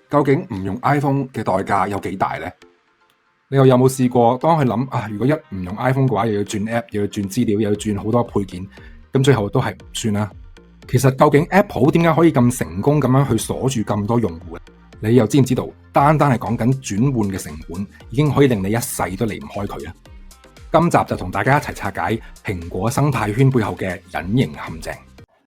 究竟唔用 iPhone 嘅代價有幾大呢？你又有冇試過當佢諗如果一唔用 iPhone 嘅話，又要轉 App， 又要轉資料，又要轉好多配件，咁最後都係唔算啦。其實究竟 Apple 點解可以咁成功咁樣去鎖住咁多用戶呢？你又知唔知道？單係講緊轉換嘅成本，已經可以令你一世都離唔開佢啦。今集就同大家一齊拆解蘋果生態圈背後嘅隱形陷阱。